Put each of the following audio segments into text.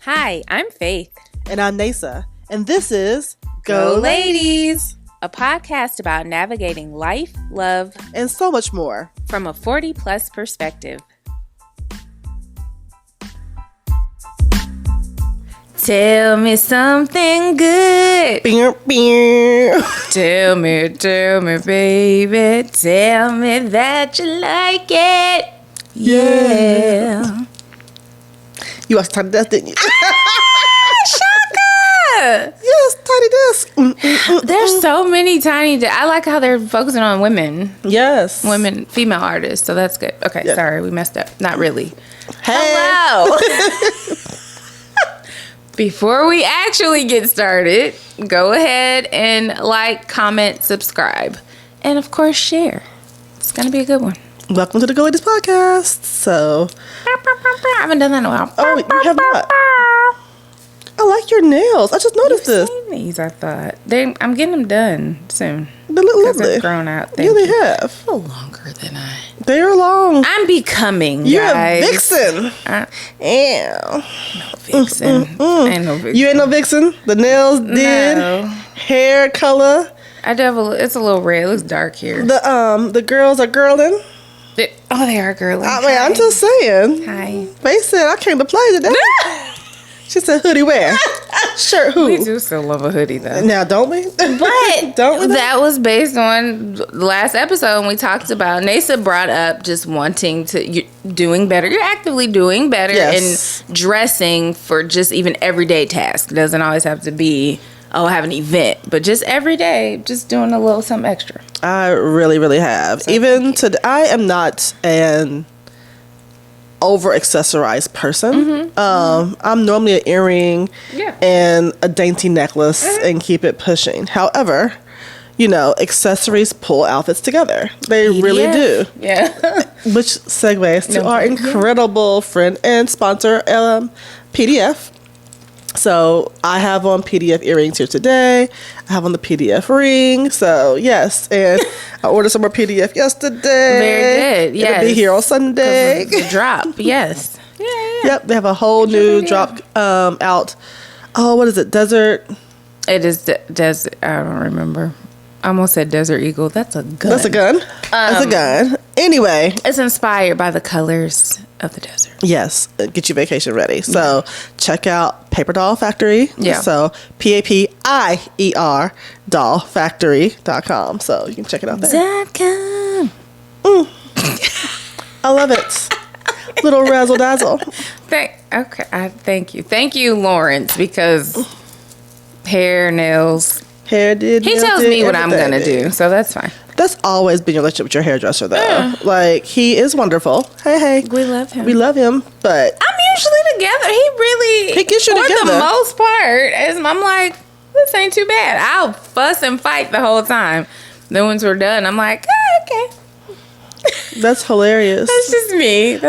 Hi, I'm Faith. And I'm Neysa. And this is Go Ladies, a podcast about navigating life, love, and so much more from a 40-plus perspective. Tell me something good. Tell me, baby. Tell me that you like it. Yeah. You watched Tiny Desk, didn't you? Shaka! Yes, Tiny Desk. There's so many I like how they're focusing on women. Yes. Women, female artists. So that's good. Okay, yeah. Sorry, we messed up. Not really. Hey. Hello. Before we actually get started, go ahead and like, comment, subscribe, and of course share. It's going to be a good one. Welcome to the Go Ladies podcast. So, I haven't done that in a while. Oh, you have not? I like your nails. I just noticed this. Seen these, I thought. I'm getting them done soon. They look lovely. They've grown out. Yeah, they have. A little longer than I. They are long. I'm becoming, You're guys. a vixen. No vixen. Ain't no vixen. You ain't no vixen? The nails did. No. Hair color. It's a little red. It looks dark here. The girls are girling. They are girly. I mean, I'm just saying. Hi. They said I came to play today. She said hoodie wear. Shirt who? We do still love a hoodie though. Now, don't we? But don't we? That was based on the last episode when we talked about Neysa brought up just wanting to doing better. You're actively doing better and dressing for just even everyday tasks. It doesn't always have to be have an event, but just every day, just doing a little something extra. I really, really have. So even today, I am not an over accessorized person. I'm normally an earring and a dainty necklace and keep it pushing. However, accessories pull outfits together. They really do. Yeah. Which segues to our incredible friend and sponsor, PDF. So I have on PDF earrings here today. I have on the PDF ring. So yes, and I ordered some more PDF yesterday. Very good. Yes. It'll be here on Sunday. The drop. Yes. Yeah. Yep. They have a whole new drop out. Oh, what is it? Desert. It is desert. I don't remember. I almost said Desert Eagle. That's a gun. That's a gun. That's a gun. Anyway, it's inspired by the colors of the desert. Yes, get your vacation ready. So check out Paper Doll Factory. Yeah. So PAPIER dollfactory.com. So you can check it out there. .com. I love it. Little razzle dazzle. Thank you. Thank you, Lawrence, because hair, nails. He tells me what I'm going to do, so that's fine. That's always been your relationship with your hairdresser, though. Yeah. Like, he is wonderful. Hey. We love him. We love him, but I'm usually together. He gets you together. For the most part, I'm like, this ain't too bad. I'll fuss and fight the whole time. Then once we're done, I'm like, okay. That's hilarious. That's just me.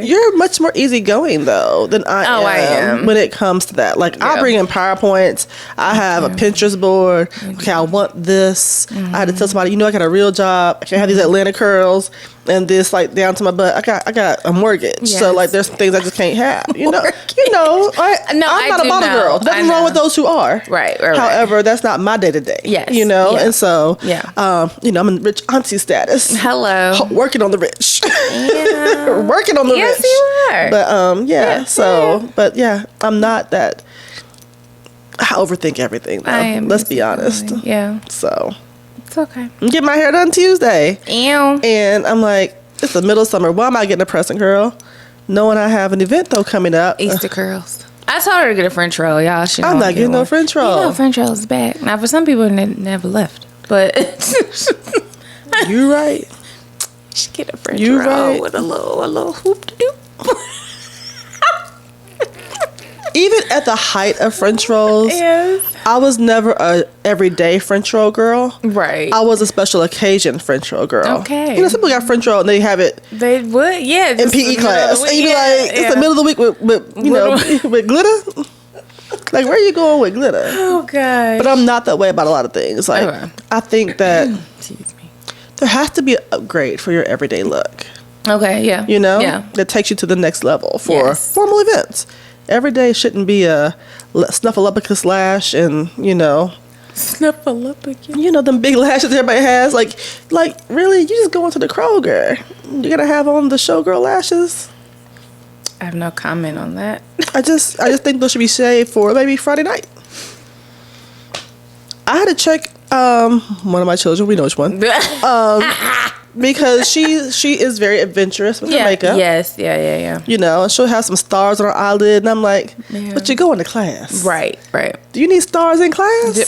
You're much more easygoing though than I am. I am when it comes to that. Like I bring in PowerPoints. I have a Pinterest board. Okay, I want this. I had to tell somebody, I got a real job. I can't have these Atlanta curls and this like down to my butt. I got a mortgage. So like there's some things I just can't have. I'm not a bottle girl. Nothing wrong with those who are. Right. However, that's not my day to day. Yes. And so I'm in rich auntie status. Hello. Working on the rich. Yeah. Working on the rich. Yes, you are. But I'm not that. I overthink everything though. Let's be honest. Yeah. So it's okay. Get my hair done Tuesday. Ew. And I'm like, it's the middle of summer. Why am I getting a pressing curl? Knowing I have an event though coming up. Easter curls. I told her to get a French roll, y'all. I'm not getting no French roll. French roll is bad. Now for some people it never left. But you right. Should get a French roll with a little hoop to do. Even at the height of French rolls, I was never a everyday French roll girl. Right. I was a special occasion French roll girl. Okay. Some people got French roll and they have it. They would, in PE class. And you be like, it's the middle of the week with with glitter. Like, where are you going with glitter? Oh, gosh. But I'm not that way about a lot of things. Like, I think that there has to be an upgrade for your everyday look. Okay, yeah. That takes you to the next level for formal events. every day shouldn't be a snuffleupagus lash and, Snuffleupagus. Them big lashes everybody has. Like really, you just go into the Kroger. You gotta have on the showgirl lashes. I have no comment on that. I just think those should be shaved for maybe Friday night. I had to check one of my children. We know which one. Because she is very adventurous with her makeup. Yes, yeah. And she'll have some stars on her eyelid, and I'm like, but you're going to class. Right. Do you need stars in class?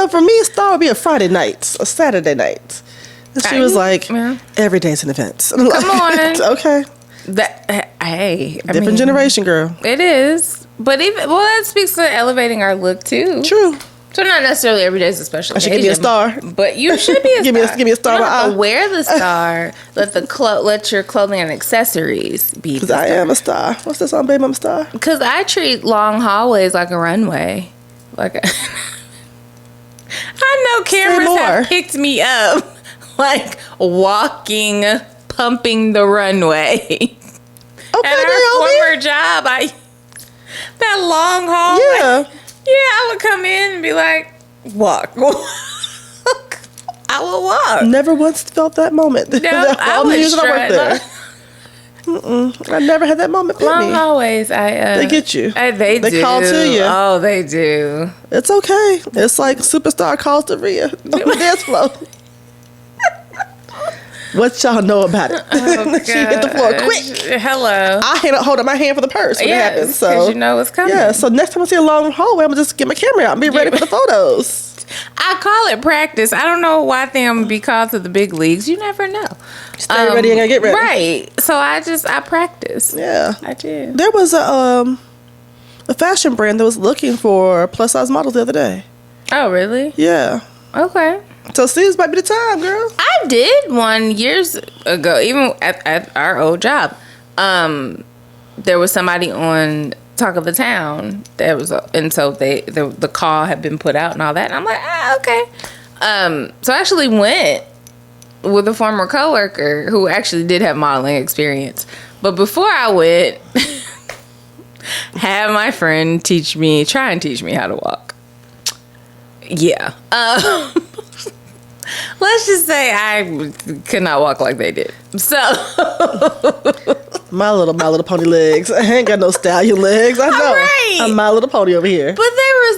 For me, a star would be a Friday night, a Saturday night. And she was like, every day's an event. Come on. Okay. Different generation, girl. It is. But that speaks to elevating our look, too. True. So not necessarily every day is a special occasion. I should give you a star. But you should be a star. give me a star. You don't have to wear the star. Let your clothing and accessories be the star. Because I am a star. What's this on, babe? I'm a star. Because I treat long hallways like a runway. I know cameras have picked me up. Like walking, pumping the runway. Okay, at our former job, that long hallway. Yeah. Yeah, I would come in and be like, walk. I will walk. Never once felt that moment. No, I was trying. I never had that moment. Long hallways, they get you. They do. They call to you. Oh, they do. It's okay. It's like Superstar calls to Rhea on the dance floor. What y'all know about it? Oh, she hit the floor quick. Hello. I hold up my hand for the purse when it happens. So because you know what's coming. Yeah. So next time I see a long hallway, I'm gonna just get my camera out and be ready for the photos. I call it practice. I don't know why I think I'm gonna be called to the big leagues. You never know. Stay ready and gonna get ready. Right. So I practice. Yeah. I do. There was a fashion brand that was looking for plus size models the other day. Oh really? Yeah. Okay. So see, this might be the time, girl. I did one years ago, even at our old job. There was somebody on Talk of the Town. And so the call had been put out and all that. And I'm like, okay. So I actually went with a former coworker who actually did have modeling experience. But before I went, had my friend try and teach me how to walk. Yeah. Let's just say I could not walk like they did. So My Little Pony legs. I ain't got no stallion legs. I know. Right. I'm My Little Pony over here. But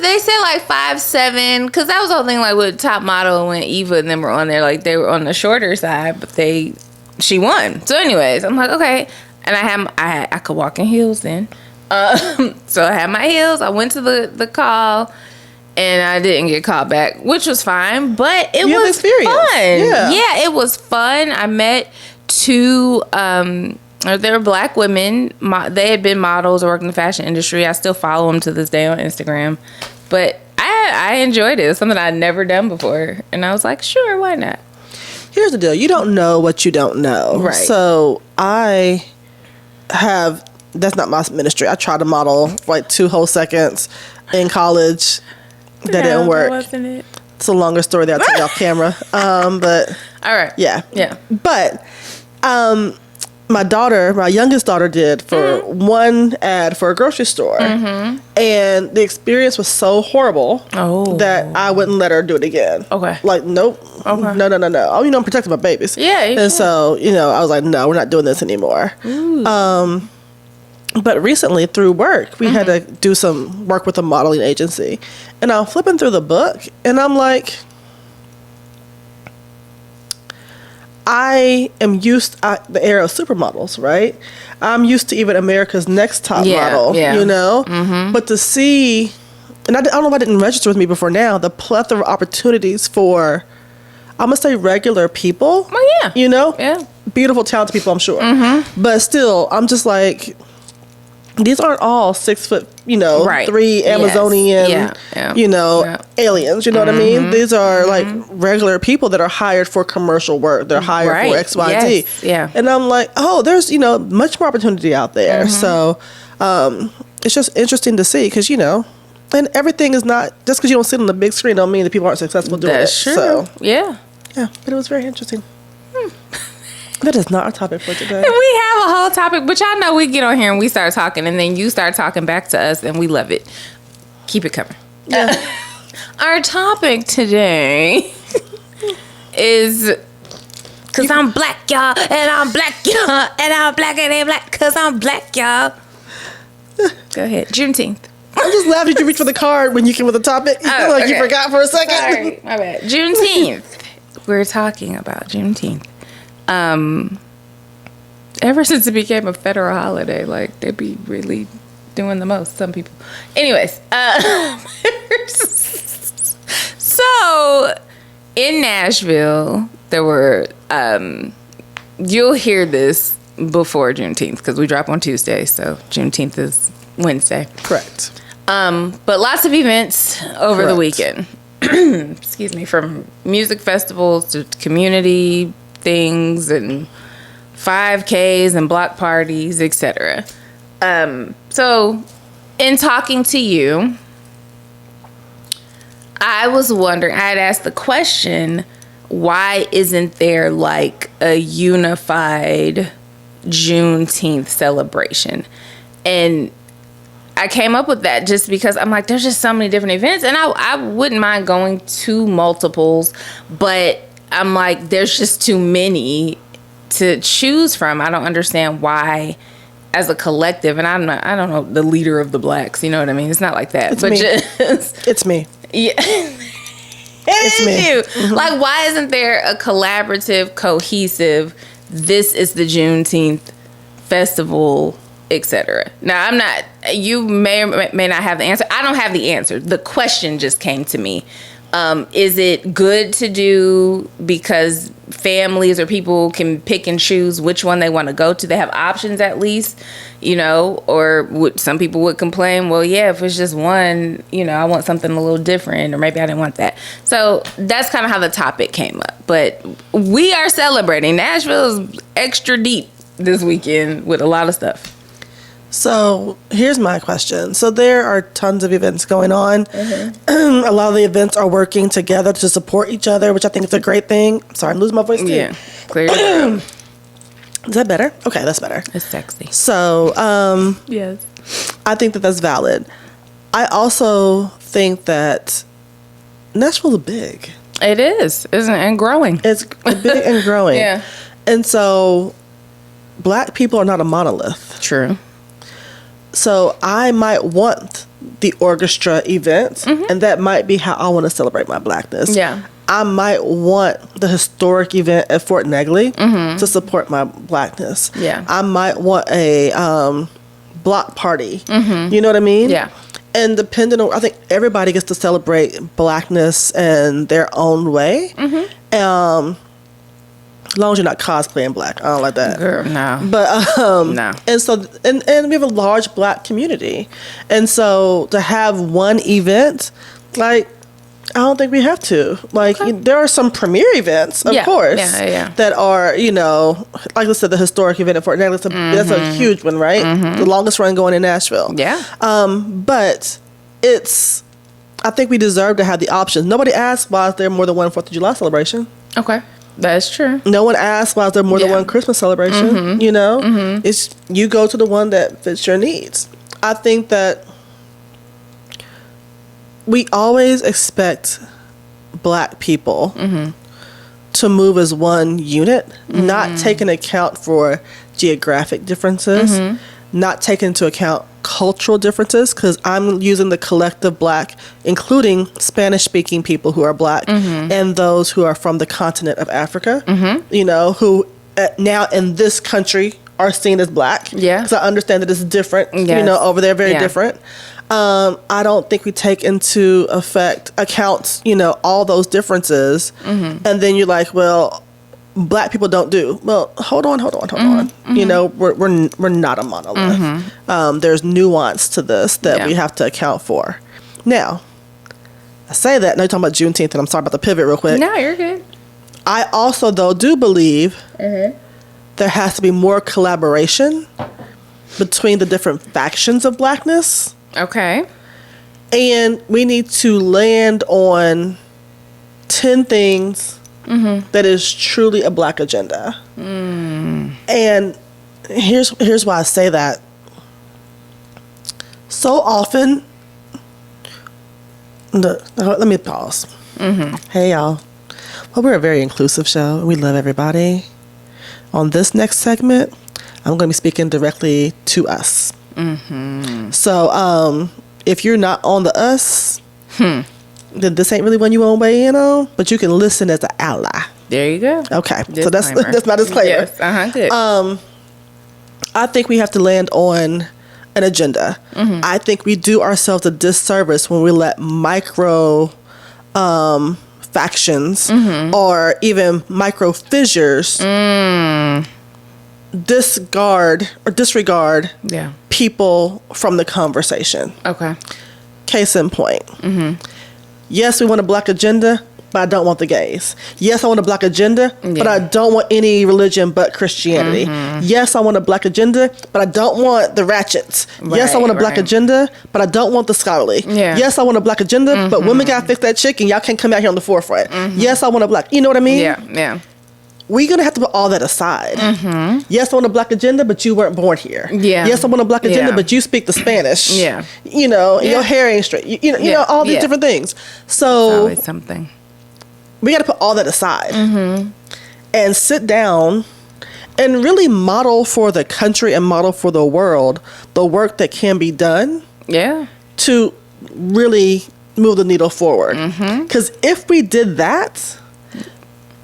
they said like 5'7", because that was the whole thing, like with Top Model when Eva and them were on there, like they were on the shorter side, but she won. So anyways, I'm like, okay. And I could walk in heels then. So I had my heels. I went to the call. And I didn't get called back, which was fine, but it was fun. Yeah, it was fun. I met two, they were black women. They had been models or worked in the fashion industry. I still follow them to this day on Instagram. But I enjoyed it. It was something I'd never done before. And I was like, sure, why not? Here's the deal. You don't know what you don't know. Right. So that's not my ministry. I tried to model for like 2 whole seconds in college. That didn't work. Wasn't it? It's a longer story that I'll tell you off camera. But all right. Yeah. Yeah. But my youngest daughter did for one ad for a grocery store. Mm-hmm. And the experience was so horrible that I wouldn't let her do it again. Okay. Like, nope. Okay. No. Oh, I'm protecting my babies. Yeah. So, I was like, no, we're not doing this anymore. Ooh. But recently, through work, we had to do some work with a modeling agency. And I'm flipping through the book, and I'm like, I am used to the era of supermodels, right? I'm used to even America's Next Top Model, Mm-hmm. But to see, and I don't know if I didn't register with me before now, the plethora of opportunities for, I'm going to say regular people. Oh, yeah. Yeah. Beautiful, talented people, I'm sure. Mm-hmm. But still, I'm just like, these aren't all 6 foot, 3 Amazonian, aliens. You know what I mean? These are like regular people that are hired for commercial work. They're hired for X, Y, Z. Yeah. And I'm like, there's much more opportunity out there. So it's just interesting to see because and everything is not just because you don't sit on the big screen don't mean that people aren't successful doing it. That's true. So yeah, but it was very interesting. That is not our topic for today. We have a whole topic, but y'all know we get on here and we start talking, and then you start talking back to us, and we love it. Keep it coming. Yeah. Our topic today is because I'm black, y'all, and I'm black, y'all, and I'm black and I'm black because I'm black, y'all. Go ahead. Juneteenth. I'm just laughing at you reach for the card when you came with the topic. Okay. You forgot for a second. Sorry, my bad. Juneteenth. We're talking about Juneteenth. Ever since it became a federal holiday, like, they be really doing the most, some people. Anyways, so in Nashville, there were, you'll hear this before Juneteenth because we drop on Tuesday, so Juneteenth is Wednesday. Correct. But lots of events over the weekend. Excuse me, from music festivals to community things and 5Ks and block parties, etc. So in talking to you, I was wondering, I had asked the question, why isn't there like a unified Juneteenth celebration? And I came up with that just because I'm like, there's just so many different events, and I wouldn't mind going to multiples, but I'm like, there's just too many to choose from. I don't understand why, as a collective, and I don't know the leader of the blacks, you know what I mean? It's not like that, but it's me. Yeah. It's me. You. Mm-hmm. Like, why isn't there a collaborative, cohesive, this is the Juneteenth festival, etc.? Now, I'm not, you may or may not have the answer. I don't have the answer. The question just came to me. Is it good to do because families or people can pick and choose which one they want to go to? They have options at least, you know, or some people would complain, well, yeah, if it's just one, you know, I want something a little different, or maybe I didn't want that. So that's kind of how the topic came up. But we are celebrating. Nashville is extra deep this weekend with a lot of stuff. So here's my question. So there are tons of events going on. Mm-hmm. A lot of the events are working together to support each other, which I think is a great thing. Sorry, I'm losing my voice too. Yeah, clear it up. Is that better? Okay, that's better. It's sexy. So, yes, I think that that's valid. I also think that Nashville's big. It is, isn't it? And growing. It's big and growing. Yeah. And so, black people are not a monolith. True. So I might want the orchestra event, mm-hmm. and that might be how I want to celebrate my blackness. Yeah. I might want the historic event at Fort Negley mm-hmm. to support my blackness. Yeah. I might want a block party. Mm-hmm. You know what I mean? Yeah. And depending on, I think everybody gets to celebrate blackness in their own way. Mm-hmm. As long as you're not cosplaying black. I don't like that. Girl, no. But, no. And so, and we have a large black community. And so to have one event, like, I don't think we have to. Like, there are some premier events, of course, that are, you know, like I said, the historic event at Fort Negley, that's a huge one, right? Mm-hmm. The longest run going in Nashville. Yeah. But I think we deserve to have the options. Nobody asked why is there more than one 4th of July celebration. Okay. That's true. No one asked why is there more than one Christmas celebration. Mm-hmm. You know, mm-hmm. It's you go to the one that fits your needs. I think that we always expect black people mm-hmm. to move as one unit, mm-hmm. not taking account for geographic differences, mm-hmm. not taking into account cultural differences, because I'm using the collective black, including Spanish-speaking people who are black mm-hmm. and those who are from the continent of Africa, mm-hmm. you know, who now in this country are seen as black. Yeah. Because I understand that it's different, yes. you know, over there, very different. I don't think we take into account, you know, all those differences. Mm-hmm. And then you're like, well, black people don't do. Well, hold on. Mm-hmm. You know, we're not a monolith. Mm-hmm. There's nuance to this that we have to account for. Now, I say that, now you're talking about Juneteenth, and I'm sorry about the pivot real quick. No, you're good. I also, though, do believe mm-hmm. there has to be more collaboration between the different factions of blackness. Okay. And we need to land on 10 things mm-hmm. that is truly a black agenda. Mm. And here's why I say that. So often, let me pause. Hey, y'all. Well, we're a very inclusive show. We love everybody. On this next segment, I'm going to be speaking directly to us. So, if you're not on the us, then this ain't really one you want to weigh in on, but you can listen as an ally. There you go. Okay. Disclaimer. So that's my disclaimer. Yes. Good. I think we have to land on an agenda. I think we do ourselves a disservice when we let micro factions or even micro fissures disregard people from the conversation. Okay. Case in point. Yes, we want a black agenda, but I don't want the gays. Yes, I want a black agenda, but I don't want any religion but Christianity. Yes, I want a black agenda, but I don't want the ratchets. Yes, I want a black agenda, but I don't want the scholarly. Yes, I want a black agenda, but women gotta fix that chick and y'all can't come out here on the forefront. Yes, I want a black, you know what I mean? Yeah. We're going to have to put all that aside. Yes, I want a black agenda, but you weren't born here. Yes, I want a black agenda, but you speak the Spanish. You know, your hair ain't straight. You know, all these different things. So it's always something. We got to put all that aside and sit down and really model for the country and model for the world the work that can be done to really move the needle forward. Because if we did that,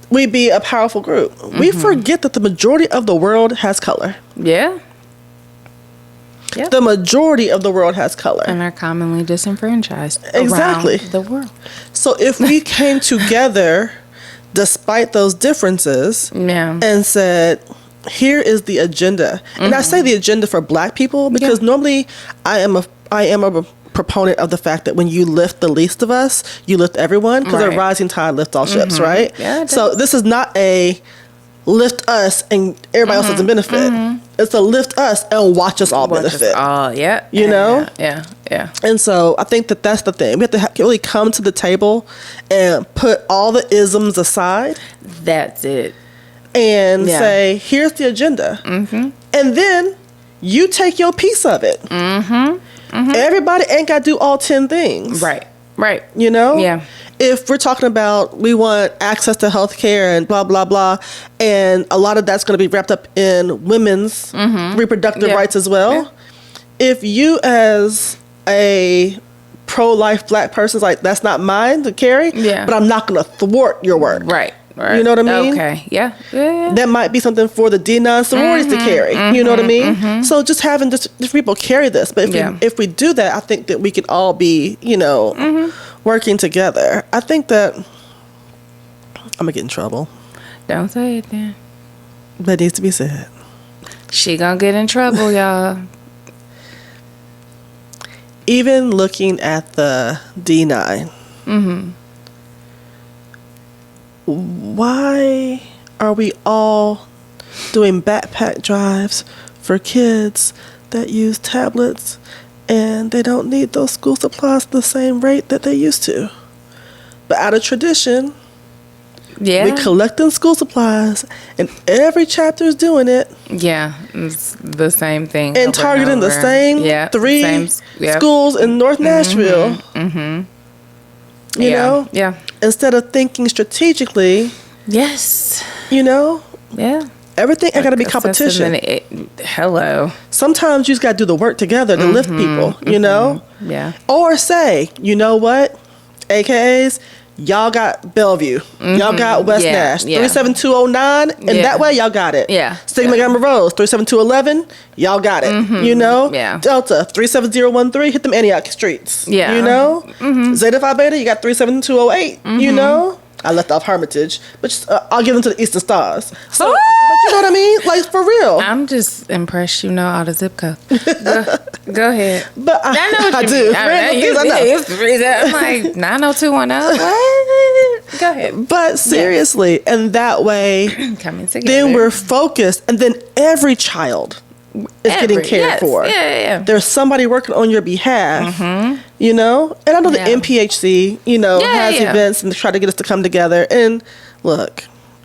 we'd be a powerful group. We forget that the majority of the world has color. The majority of the world has color. And are commonly disenfranchised exactly around the world. So if we came together despite those differences and said, here is the agenda. And I say the agenda for black people because normally I am a proponent of the fact that when you lift the least of us, you lift everyone because a rising tide lifts all ships, right? So this is not a lift us and everybody else doesn't benefit. It's a lift us and watch us all benefit. You know? Yeah. And so I think that that's the thing. We have to really come to the table and put all the isms aside. That's it. And say, here's the agenda. And then you take your piece of it. Everybody ain't got to do all 10 things. Right. You know? If we're talking about we want access to health care and blah, blah, blah, and a lot of that's going to be wrapped up in women's reproductive rights as well. If you as a pro-life black person is like, that's not mine to carry, but I'm not going to thwart your work. Right. You know what I mean? Okay. Yeah. That might be something for the D9 sororities to carry. You know what I mean? So just having just people carry this. But if we do that, I think that we can all be, you know, working together. I think that I'm going to get in trouble. Don't say it then. But it needs to be said. She going to get in trouble, y'all. Even looking at the D9. Why are we all doing backpack drives for kids that use tablets and they don't need those school supplies at the same rate that they used to? But out of tradition, we collecting school supplies and every chapter is doing it. It's the same thing. And targeting the same three schools in North Nashville. You know? Instead of thinking strategically. You know? Everything ain't got to be competition. Hello. Sometimes you just got to do the work together to lift people, you know? Or say, you know what? AKAs, y'all got Bellevue. Y'all got West Nash. 37209, and that way y'all got it. Sigma Gamma Rose, 37211, y'all got it. You know? Delta, 37013, hit them Antioch streets. You know? Zeta Phi Beta, you got 37208. You know? I left off Hermitage, but I'll give them to the Eastern Stars. So, but you know what I mean? Like, for real. I'm just impressed you know all the zip codes. Go ahead. But I know what I you do. I'm like, 90210. What? Go ahead. But seriously, and that way, coming together. Then we're focused, and then every child is getting cared for. There's somebody working on your behalf, you know? And I know the MPHC, you know, has events and try to get us to come together. And look,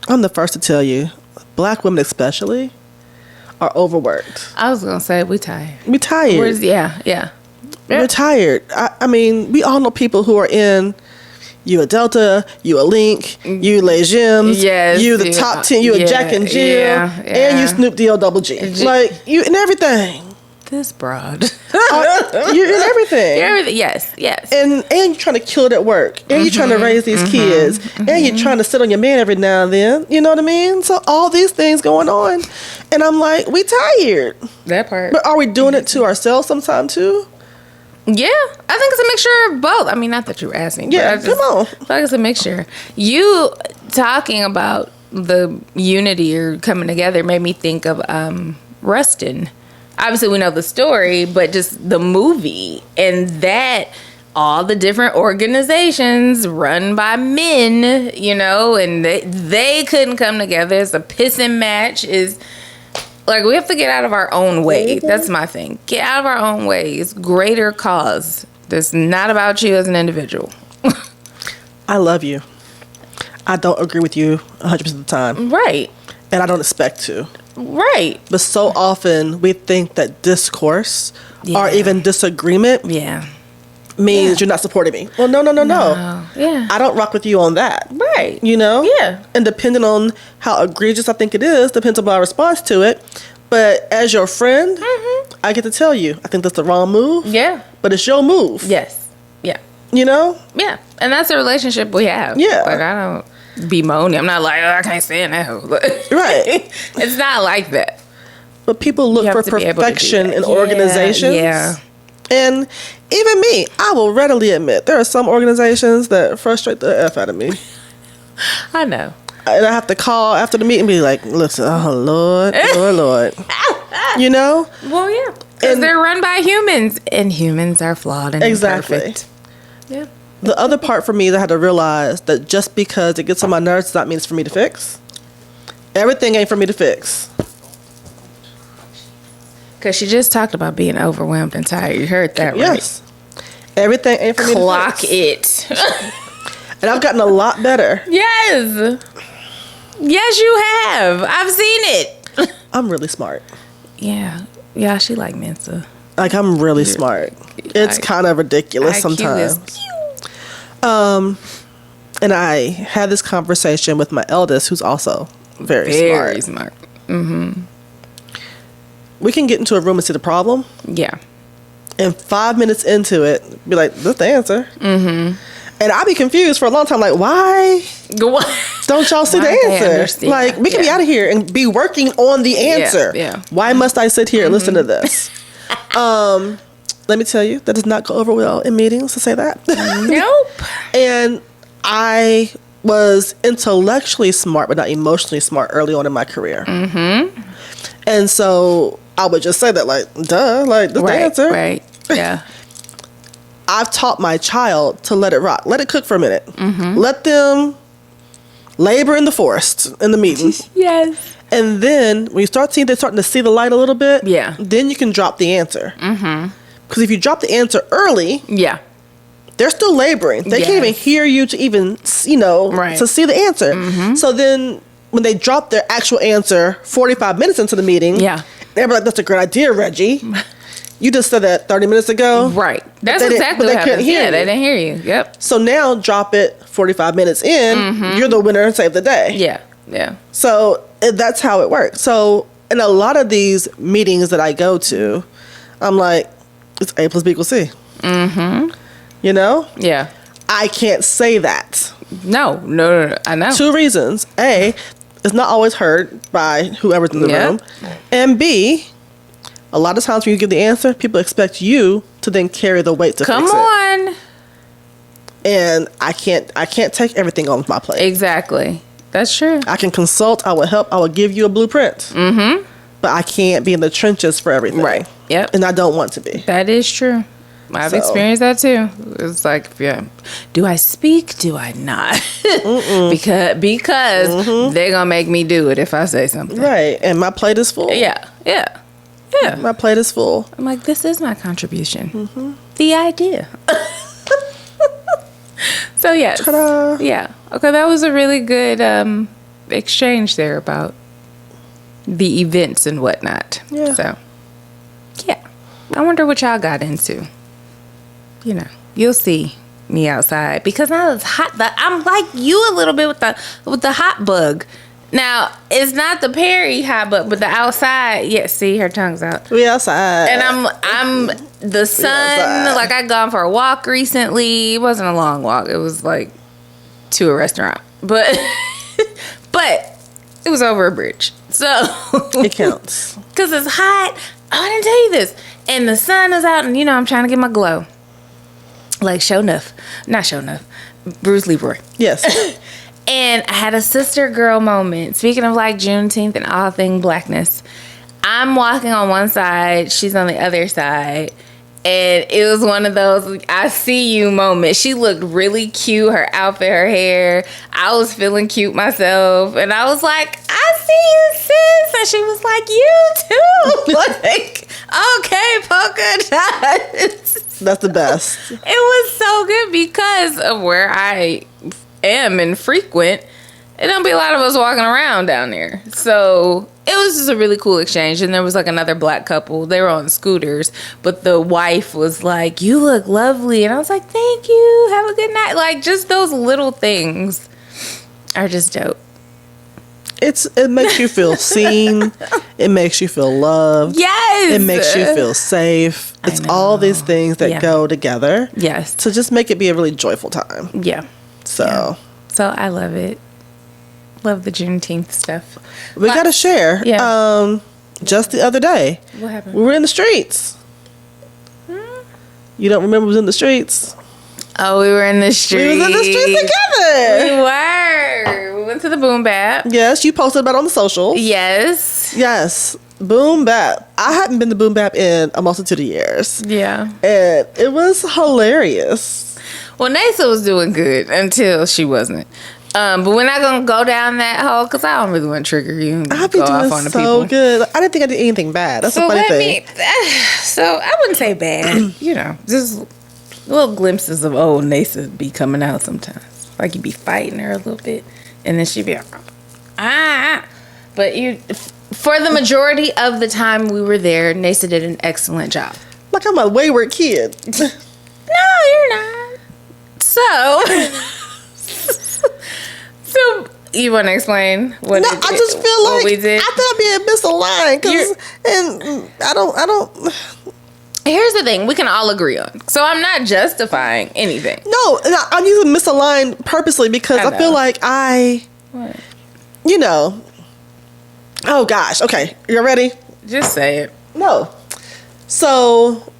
I'm the first to tell you, black women especially, are overworked. I was gonna say we tired. We tired. Yeah. We're tired. I mean, we all know people who are in. You a Delta, you a Link, you Les Gems, you the top 10, you a Jack and Jill, and you Snoop D-O double G. Like, you in everything. This broad. You're in everything. You're everything. Yes. And you're trying to kill it at work. And you're trying to raise these kids. And you're trying to sit on your man every now and then. You know what I mean? So all these things going on. And I'm like, we tired. That part. But are we doing it to ourselves sometime too? Yeah, I think it's a mixture of both. I mean, not that you were asking. Yeah, come on. I feel like it's a mixture. You talking about the unity or coming together made me think of Rustin. Obviously, we know the story, but just the movie and that all the different organizations run by men, you know, and they couldn't come together. It's a pissing match. Like, we have to get out of our own way. That's my thing. Get out of our own way. It's greater cause. That's not about you as an individual. I love you. I don't agree with you 100% of the time. Right. And I don't expect to. Right. But so often we think that discourse or even disagreement means you're not supporting me. Well, no. Yeah. I don't rock with you on that. Right. You know? Yeah. And depending on how egregious I think it is, depends on my response to it. But as your friend, I get to tell you, I think that's the wrong move. Yeah. But it's your move. Yes. Yeah. You know? Yeah. And that's the relationship we have. Yeah. Like, I don't bemoan. I'm not like, I can't stand that. Right. It's not like that. But people look for perfection in organizations. Yeah. And even me, I will readily admit, there are some organizations that frustrate the F out of me. I know. And I have to call after the meeting and be like, listen, oh, Lord. You know? Well, yeah. Because they're run by humans. And humans are flawed and imperfect. Yeah. The other part for me is I had to realize that just because it gets on my nerves does not mean it's for me to fix. Everything ain't for me to fix. Because she just talked about being overwhelmed and tired. You heard that, right? Yes. Everything ain't for me to fix. Clock it. And I've gotten a lot better. Yes. Yes, you have. I've seen it. I'm really smart. Yeah. Yeah, she like Neysa. Like, I'm really smart. It's kind of ridiculous sometimes. And I had this conversation with my eldest, who's also very smart. We can get into a room and see the problem. Yeah. And 5 minutes into it, be like, that's the answer. And I'll be confused for a long time, like, why don't y'all see the answer? Like, we can be out of here and be working on the answer. Yeah. Why must I sit here and listen to this? Let me tell you, that does not go over well in meetings to say that. Nope. And I was intellectually smart, but not emotionally smart early on in my career. And so I would just say that, like, duh, like, that's the answer. Right. Yeah. I've taught my child to let it rock. Let it cook for a minute. Let them labor in the forest in the meeting. Yes. And then when you start seeing they're starting to see the light a little bit, then you can drop the answer. Because if you drop the answer early, they're still laboring. They can't even hear you to even, to see the answer. So then when they drop their actual answer 45 minutes into the meeting, they're like, that's a great idea, Reggie. You just said that 30 minutes ago. Right. That's exactly what happened. Yeah, they didn't hear you. Yep. So now drop it 45 minutes in, you're the winner and save the day. Yeah. So that's how it works. So in a lot of these meetings that I go to, I'm like, it's A plus B equals C. You know? Yeah. I can't say that. No. I know. 2 reasons. A, it's not always heard by whoever's in the room. And B, a lot of times when you give the answer, people expect you to then carry the weight to fix it. Come on. And I can't take everything on my plate. Exactly. That's true. I can consult, I will help, I will give you a blueprint. But I can't be in the trenches for everything. Right. Yep. And I don't want to be. That is true. I've experienced that too. It's like, do I speak? Do I not? because they're gonna make me do it if I say something. Right. And my plate is full. Yeah. My plate is full. I'm like, this is my contribution. The idea. So yes. Ta-da. Yeah. Okay, that was a really good exchange there about the events and whatnot. Yeah. So, yeah. I wonder what y'all got into. You know, you'll see me outside because now it's hot. I'm like you a little bit with the hot bug. Now it's not the Perry hot bug, but the outside. Yeah, see, her tongue's out. We outside, and I'm the sun. Like I gone for a walk recently. It wasn't a long walk. It was like to a restaurant, but it was over a bridge, so it counts because it's hot. Oh, I didn't tell you this, and the sun is out, and I'm trying to get my glow. Like not show enough, Bruce Leroy. Yes. And I had a sister girl moment. Speaking of like Juneteenth and all thing blackness, I'm walking on one side, she's on the other side, and it was one of those I see you moments. She looked really cute, her outfit, her hair. I was feeling cute myself, and I was like, I see you, sis. And she was like, you too. Like, okay, polka dots. That's the best. It was so good because of where I am and frequent. It don't be a lot of us walking around down there. So it was just a really cool exchange. And there was like another black couple. They were on scooters, but the wife was like, you look lovely. And I was like, thank you. Have a good night. Like just those little things are just dope. It makes you feel seen. It makes you feel loved. Yes. It makes you feel safe. It's all these things that go together. Yes. To just make it be a really joyful time. Yeah. So. Yeah. So I love it. Love the Juneteenth stuff. We got to share. Yeah. Just the other day. What happened? We were in the streets. You don't remember we was in the streets? Oh, we were in the streets. We was in the streets together. We were. We went to the Boom Bap. Yes, you posted about it on the socials. Yes. Yes. Boom Bap. I hadn't been to Boom Bap in a multitude of years. Yeah. And it was hilarious. Well, Neysa was doing good until she wasn't. But we're not going to go down that hole because I don't really want to trigger you and I've been go doing off on the so people. good. I didn't think I did anything bad. That's a funny thing. So I wouldn't say bad. Just little glimpses of old Neysa be coming out sometimes. Like you be fighting her a little bit, and then she'd be like, ah. But for the majority of the time we were there, Neysa did an excellent job. Like I'm a wayward kid. No, you're not. So you want to explain what? No, I just feel like we did? I thought I'd be a misaligned and I don't. Here's the thing: we can all agree on. So I'm not justifying anything. No, I'm using misaligned purposely because I feel like What? Oh gosh. Okay, you ready? Just say it. No. So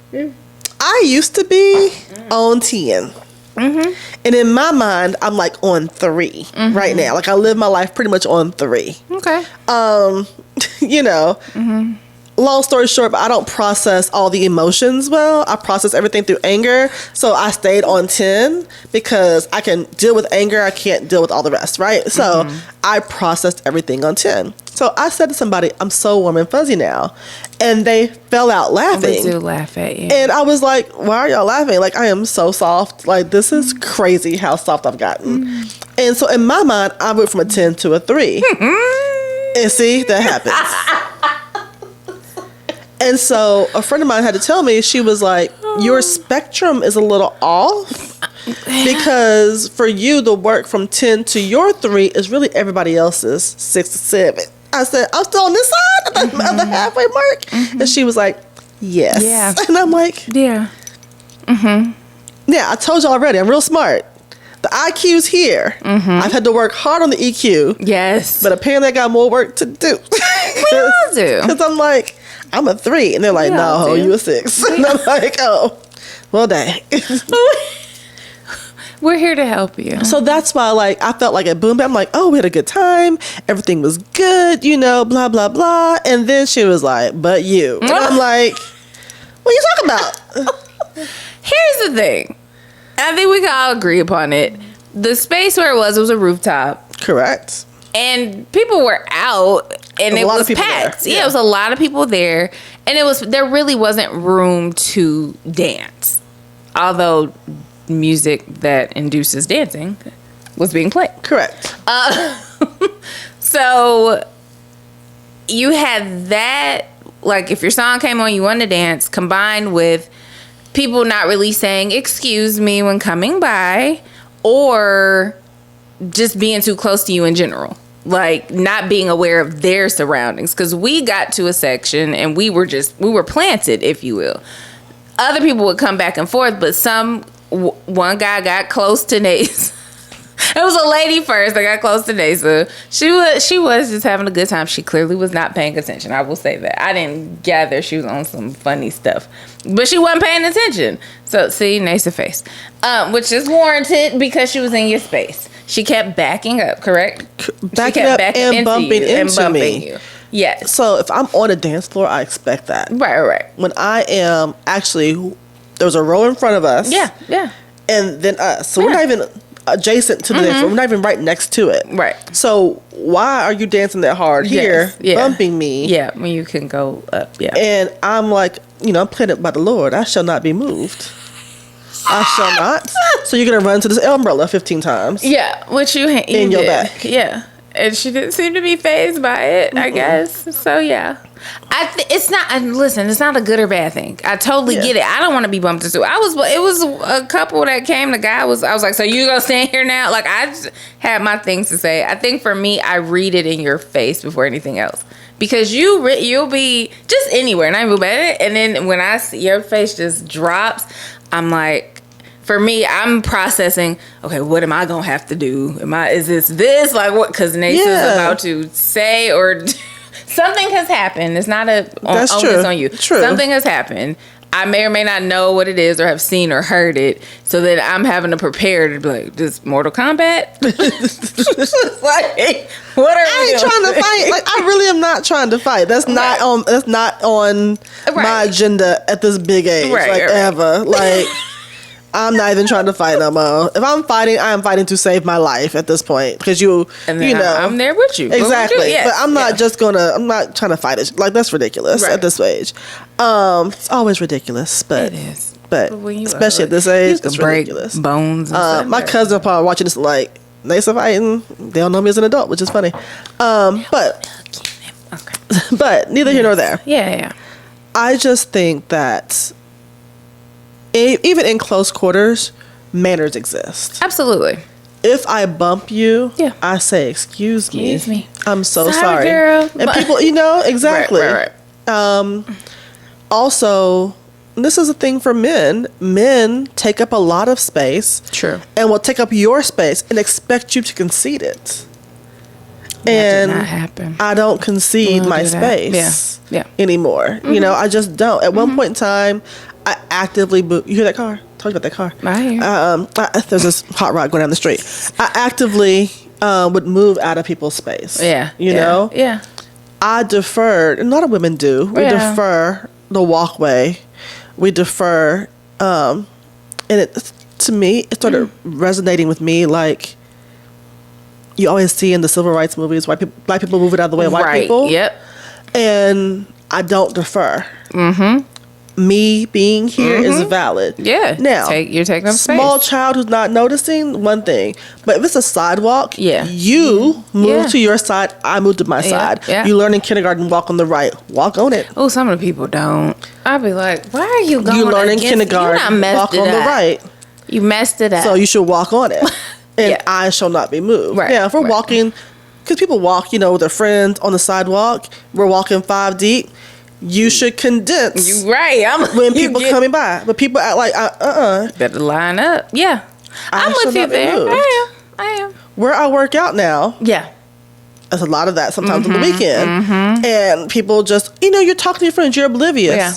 I used to be on 10. Mm-hmm. And in my mind, I'm like on 3 right now. Like I live my life pretty much on 3. Okay. Long story short, but I don't process all the emotions well. I process everything through anger. So I stayed on 10 because I can deal with anger. I can't deal with all the rest, right? So I processed everything on 10. So I said to somebody, I'm so warm and fuzzy now. And they fell out laughing. They do laugh at you. And I was like, why are y'all laughing? Like, I am so soft. Like, this is crazy how soft I've gotten. And so in my mind, I went from a 10 to a 3. And see, that happens. And so a friend of mine had to tell me, she was like, your spectrum is a little off because for you, the work from 10 to your 3 is really everybody else's 6 to 7. I said, I'm still on this side of the halfway mark. And she was like, yes. Yeah. And I'm like, yeah. Yeah, I told you already, I'm real smart. The IQ's here. I've had to work hard on the EQ. Yes. But apparently I got more work to do. We all do. Because I'm like, I'm a 3. And they're like, no, you a 6. And I'm like, oh, well, dang. We're here to help you. So that's why, like, I felt like at Boom Bap, I'm like, oh, we had a good time. Everything was good, blah, blah, blah. And then she was like, but you. And I'm like, what are you talking about? Here's the thing. I think we can all agree upon it. The space where it was a rooftop. Correct. And people were out, and it was packed. Yeah, it was a lot of people there, and there really wasn't room to dance. Although music that induces dancing was being played. Correct. So you had that, like, if your song came on, you wanted to dance, combined with people not really saying excuse me when coming by, or just being too close to you in general, like not being aware of their surroundings. Because we got to a section and we were planted, if you will. Other people would come back and forth, but one guy got close to Neysa. It was a lady first that got close to Neysa. She was just having a good time. She clearly was not paying attention. I will say that. I didn't gather she was on some funny stuff, but she wasn't paying attention. So see, Neysa face, which is warranted because she was in your space. She kept backing up, correct? Backing up and bumping into me. You. Yes. So if I'm on a dance floor, I expect that. Right. When I am actually, there was a row in front of us. Yeah. And then us. So we're not even adjacent to the dance floor. We're not even right next to it. Right. So why are you dancing that hard here, bumping me? Yeah, when you can go up. Yeah. And I'm like, I'm planted by the Lord. I shall not be moved. I shall not. So you're going to run to this umbrella 15 times. Yeah, which you in your back. Yeah. And she didn't seem to be fazed by it, I guess. So, yeah. It's not, listen, it's not a good or bad thing. I totally get it. I don't want to be bumped into. It was a couple that came. The guy I was like, so you going to stand here now? Like, I just had my things to say. I think for me, I read it in your face before anything else. Because you'll be just anywhere, and I move at it. And then when I see your face just drops, I'm like, for me, I'm processing, okay, what am I going to have to do? Is this? Like, what? Because Neysa's about to say or something has happened. It's not on you. True. Something has happened. I may or may not know what it is or have seen or heard it. So then I'm having to prepare to be like, this Mortal Kombat? Like, what are I ain't trying to fight. Like, I really am not trying to fight. That's not on my agenda at this big age. Ever. Like, I'm not even trying to fight no more. If I'm fighting, I am fighting to save my life at this point. Because I'm there with you. Exactly. Yes. But I'm not trying to fight it. Like, that's ridiculous at this age. It's always ridiculous. But it is. But especially at this age, it's ridiculous. Bones. My cousins are probably watching this like, Neysa fighting. They don't know me as an adult, which is funny. But neither here nor there. Yeah. I just think that even in close quarters, manners exist. Absolutely. If I bump you, I say, excuse me. I'm so sorry. Girl. And people, exactly. Right. Also, this is a thing for men. Men take up a lot of space. True. And will take up your space and expect you to concede it. That did not happen. I don't concede my space anymore. Mm-hmm. I just don't. At one point in time, I actively you hear that car? Talk about that car. I hear. There's this hot rod going down the street. I actively would move out of people's space. Yeah. You know? Yeah. I deferred, and a lot of women do. We defer the walkway. We defer, and to me, it started resonating with me like you always see in the civil rights movies, black people moving out of the way of white people. Yep. And I don't defer. Mm-hmm. Me being here is valid. Yeah. Now, you're taking up space. Small child who's not noticing, one thing. But if it's a sidewalk, you move to your side, I move to my side. Yeah. You learn in kindergarten, walk on the right. Walk on it. Oh, some of the people don't. I'd be like, why are you going? You learn in kindergarten, walk on the right. You messed it up. So you should walk on it. And I shall not be moved. Right. Now, if we're walking, because people walk, with their friends on the sidewalk, we're walking 5 deep. You should condense. You right. When people coming by, but people act like better line up. Yeah, I'm with you there. I am. Where I work out now. Yeah, there's a lot of that sometimes on the weekend, and people just you're talking to your friends, you're oblivious. Yeah,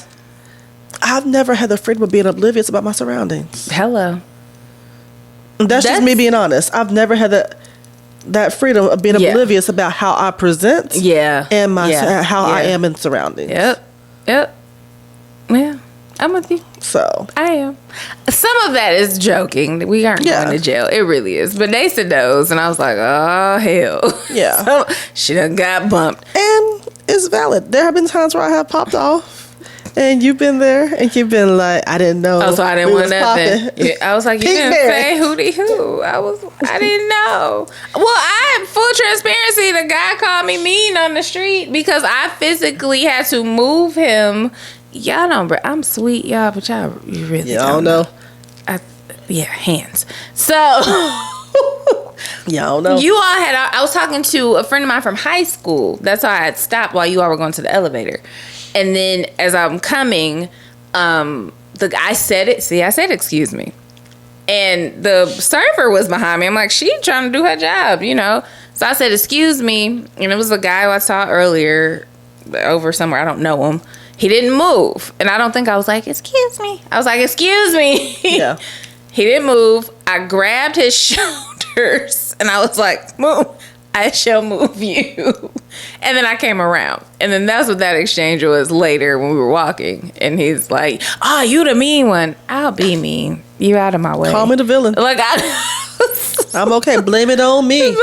I've never had the freedom of being oblivious about my surroundings. Hello. That's just me being honest. I've never had that freedom of being oblivious about how I present and how I am in surroundings. Yep. Yeah, I'm with you. So I am. Some of that is joking. We aren't going to jail. It really is. But Neysa knows, and I was like, oh hell. Yeah. So she done got bumped. And it's valid. There have been times where I have popped off And you've been there, and you've been like, I didn't know. Oh, so I didn't want nothing. Yeah, I was like, you didn't say hootie hoo. I didn't know. Well, I full transparency. The guy called me mean on the street because I physically had to move him. Y'all don't. I'm sweet, y'all, but you really don't know. Hands. So. Y'all know. You all had. I was talking to a friend of mine from high school. That's why I had stopped while you all were going to the elevator. And then as I'm coming, I said it. See, I said, excuse me. And the server was behind me. I'm like, she trying to do her job, you know. So I said, excuse me. And it was a guy who I saw earlier over somewhere. I don't know him. He didn't move. And I don't think I was like, excuse me. I was like, excuse me. Yeah. He didn't move. I grabbed his shoulders and I was like, move. I shall move you. And then I came around. And then that's what that exchange was later when we were walking. And he's like, oh, you the mean one. I'll be mean. You out of my way. Call me the villain. Like I'm okay. Blame it on me.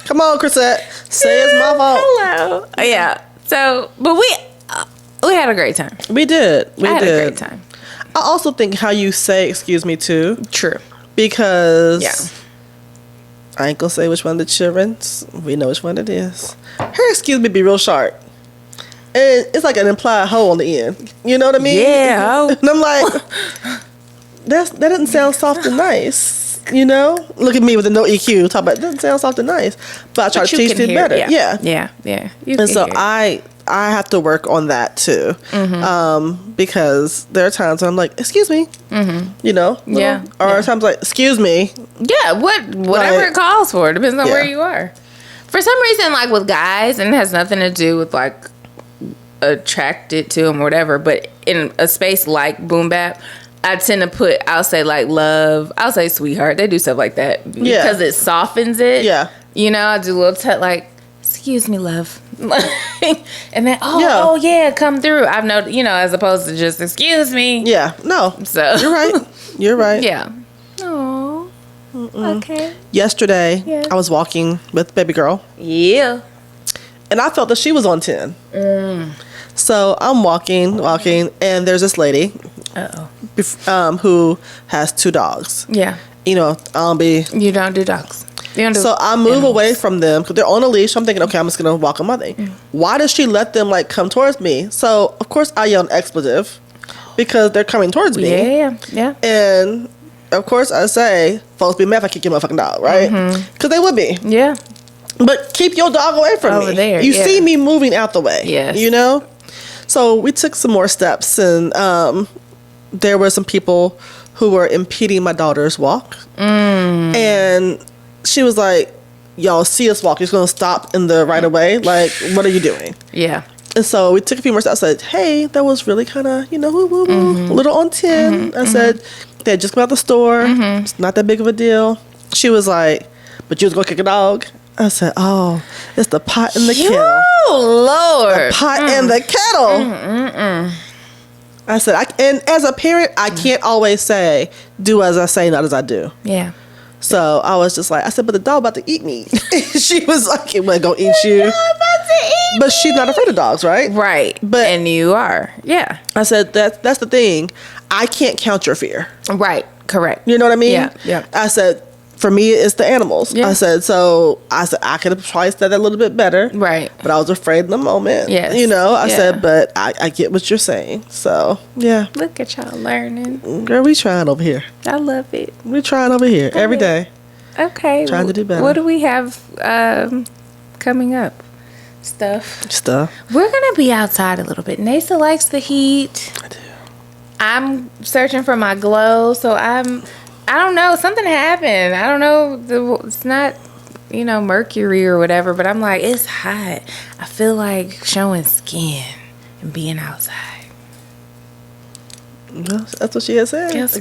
Come on, Chrisette. Say it's my fault. Hello. Yeah. So, but we had a great time. We did. We had did. a great time. I also think how you say excuse me too. True. Because I ain't gonna say which one of the children's. We know which one it is. Her excuse me be real sharp. And it's like an implied hoe on the end. You know what I mean? Yeah. And I'm like, that doesn't sound soft and nice. You know? Look at me with a no EQ. Talk about it doesn't sound soft and nice. But I try to teach it better. Yeah. And so I have to work on that too. Mm-hmm. Because there are times when I'm like, excuse me. Mm-hmm. You know? Or times like, excuse me. Yeah, whatever it calls for. Depends on where you are. For some reason, like with guys, and it has nothing to do with like attracted to them or whatever, but in a space like boom bap, I tend to I'll say like love, I'll say sweetheart. They do stuff like that because it softens it. Yeah. You know, I do a little like, excuse me, love. And then, oh yeah, come through. I've known, as opposed to just excuse me. Yeah. No. So You're right. Yeah. Oh. Okay. Yesterday, I was walking with baby girl. Yeah. And I felt that she was on 10. So I'm walking, and there's this lady who has 2 dogs. Yeah. You don't do dogs. So I move away from them because they're on a leash. I'm thinking, okay, I'm just going to walk on my thing. Why does she let them come towards me? So, of course, I yell an expletive because they're coming towards me. Yeah. And, of course, I say, folks be mad if I kick your motherfucking dog, right? Because they would be. Yeah. But keep your dog away from me. There, you see me moving out the way. Yes. You know? So we took some more steps, and there were some people who were impeding my daughter's walk. And she was like, y'all see us walk. You're going to stop in the right of way? Like, what are you doing? Yeah. And so we took a few more steps. I said, hey, that was really kind of, a little on 10. I said, they just come out the store. It's not that big of a deal. She was like, but you was going to kick a dog? I said, oh, it's the pot and the kettle. Oh, Lord. The pot and the kettle. I said, and as a parent, I can't always say, do as I say, not as I do. Yeah. So I was just like, I said, but the dog about to eat me. She was like, it wasn't going to eat you. But she's not afraid of dogs, right? Right. But and you are. Yeah. I said, that's the thing. I can't count your fear. Right. Correct. You know what I mean? Yeah. I said, for me, it's the animals. Yeah. I said, I could have probably said that a little bit better. Right. But I was afraid in the moment. Yes. I said, but I get what you're saying. So, yeah. Look at y'all learning. Girl, we trying over here. I love it. We trying over here every day. Okay. Trying to do better. What do we have coming up? Stuff. We're going to be outside a little bit. Neysa likes the heat. I do. I'm searching for my glow, so I don't know. Something happened. I don't know. It's not, Mercury or whatever, but I'm like, it's hot. I feel like showing skin and being outside. Well, that's what she had said. Yes.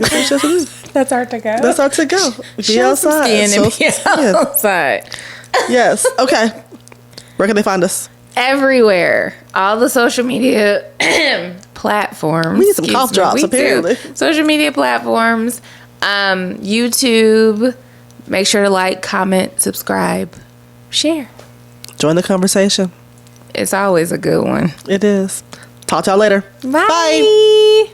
That's our to go. That's our to go. Be outside. Skin and be outside. Yes. Okay. Where can they find us? Everywhere. All the social media platforms. We need some cough drops, apparently. Social media platforms. YouTube. Make sure to like, comment, subscribe, share. Join the conversation. It's always a good one. It is. Talk to y'all later. Bye.